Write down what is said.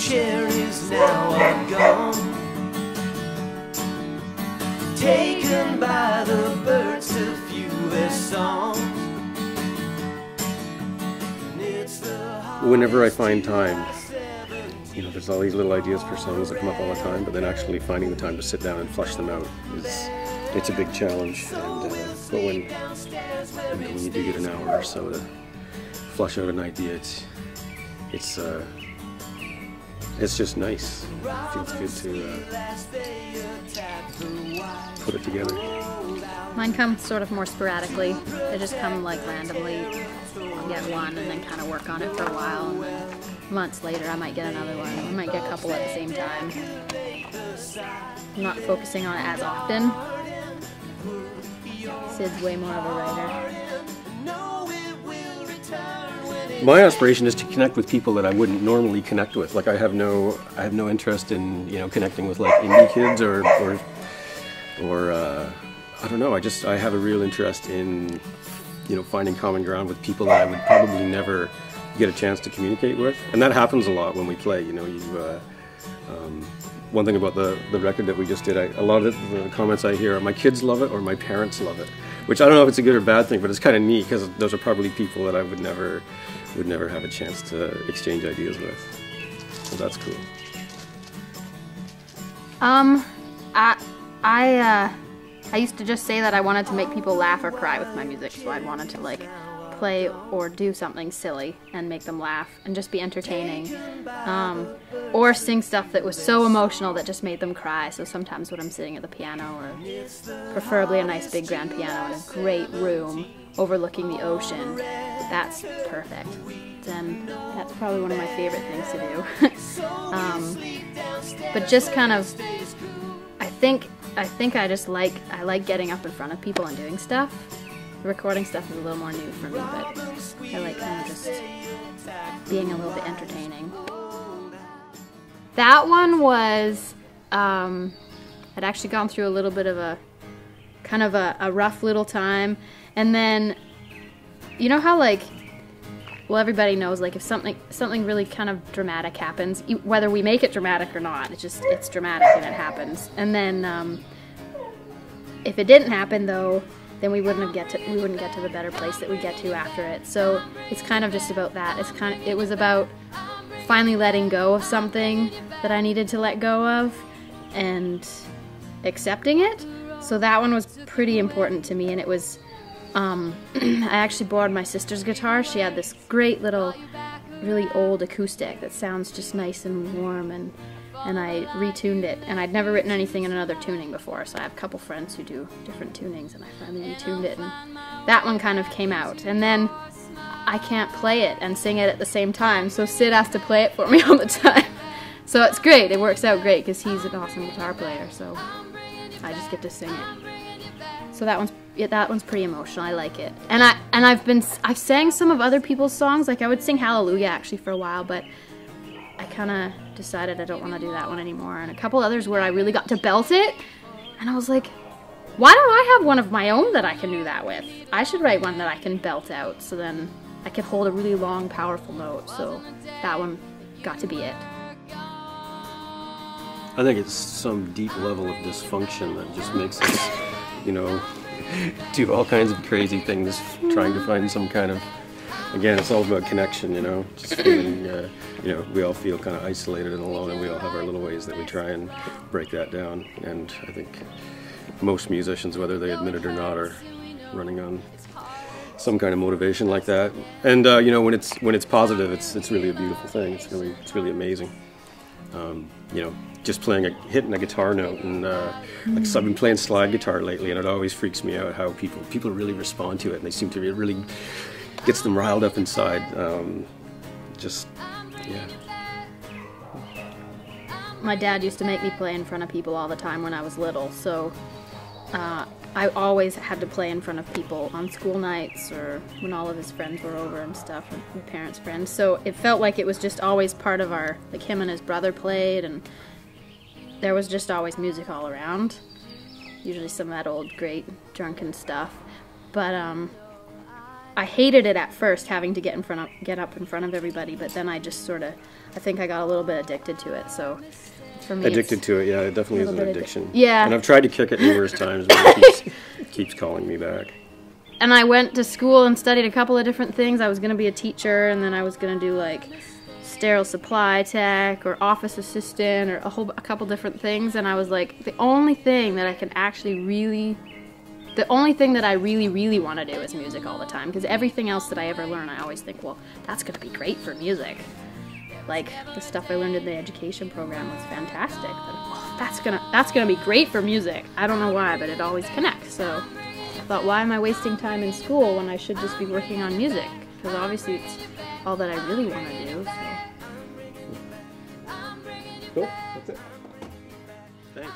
cherries now are gone, taken by the birds to few their songs. Whenever I find time, you know, there's all these little ideas for songs that come up all the time, but then actually finding the time to sit down and flesh them out it's a big challenge. And but when you do get an hour or so to flesh out an idea, it's just nice. It feels good to put it together. Mine come sort of more sporadically. They just come like randomly. I'll get one and then kind of work on it for a while. And then months later I might get another one. I might get a couple at the same time. I'm not focusing on it as often. Sid's way more of a writer. My aspiration is to connect with people that I wouldn't normally connect with. Like I have no interest in, you know, connecting with like indie kids or I don't know. I have a real interest in, you know, finding common ground with people that I would probably never get a chance to communicate with, and that happens a lot when we play. You know, one thing about the record that we just did, a lot of the comments I hear are my kids love it or my parents love it, which I don't know if it's a good or bad thing, but it's kind of neat because those are probably people that I would never have a chance to exchange ideas with. So that's cool. I used to just say that I wanted to make people laugh or cry with my music, so I wanted to like play or do something silly and make them laugh and just be entertaining, or sing stuff that was so emotional that just made them cry. So sometimes when I'm sitting at the piano, or preferably a nice big grand piano in a great room overlooking the ocean, that's perfect. Then that's probably one of my favorite things to do. But just kind of, I think I like getting up in front of people and doing stuff. The recording stuff is a little more new for me, but I like kind of just being a little bit entertaining. That one was, I'd actually gone through a little bit of a kind of a rough little time, and then you know how like, well, everybody knows like if something really kind of dramatic happens, whether we make it dramatic or not, it's dramatic and it happens. And then if it didn't happen though, then we wouldn't get to the better place that we get to after it. So it's kind of just about that. It was about finally letting go of something that I needed to let go of and accepting it. So that one was pretty important to me, and it was I actually borrowed my sister's guitar. She had this great little, really old acoustic that sounds just nice and warm, and I retuned it. And I'd never written anything in another tuning before, so I have a couple friends who do different tunings, and I finally retuned it, and that one kind of came out. And then I can't play it and sing it at the same time, so Sid has to play it for me all the time. So it's great. It works out great because he's an awesome guitar player, so I just get to sing it. So that one's pretty emotional. I like it, and I've sang some of other people's songs. Like I would sing Hallelujah actually for a while, but I kind of decided I don't want to do that one anymore. And a couple others where I really got to belt it, and I was like, why don't I have one of my own that I can do that with? I should write one that I can belt out, so then I could hold a really long, powerful note. So that one got to be it. I think it's some deep level of dysfunction that just makes us, you know, do all kinds of crazy things, trying to find some kind of, again, it's all about connection, you know, just feeling, you know, we all feel kind of isolated and alone, and we all have our little ways that we try and break that down. And I think most musicians, whether they admit it or not, are running on some kind of motivation like that. And you know, when it's positive, it's really a beautiful thing. It's really amazing. You know, just hitting a guitar note, and like I've been playing slide guitar lately, and it always freaks me out how people really respond to it, and they seem to be, it really gets them riled up inside. Yeah. My dad used to make me play in front of people all the time when I was little, so I always had to play in front of people on school nights or when all of his friends were over and stuff, and my parents' friends. So it felt like it was just always part of our, like him and his brother played, and there was just always music all around. Usually some of that old great drunken stuff. But I hated it at first, having to get up in front of everybody, but then I just sort of, I think I got a little bit addicted to it. So for me, Addicted to it, yeah, it definitely is an addiction. Yeah. And I've tried to kick it numerous times, but it keeps calling me back. And I went to school and studied a couple of different things. I was going to be a teacher, and then I was going to do like sterile supply tech or office assistant or a couple different things. And I was like, the only thing that I really, really want to do is music all the time. Because everything else that I ever learn, I always think, well, that's going to be great for music. Like the stuff I learned in the education program was fantastic. But, oh, that's gonna be great for music. I don't know why, but it always connects. So I thought, why am I wasting time in school when I should just be working on music? Because obviously it's all that I really want to do. So. Cool. That's it. Thanks.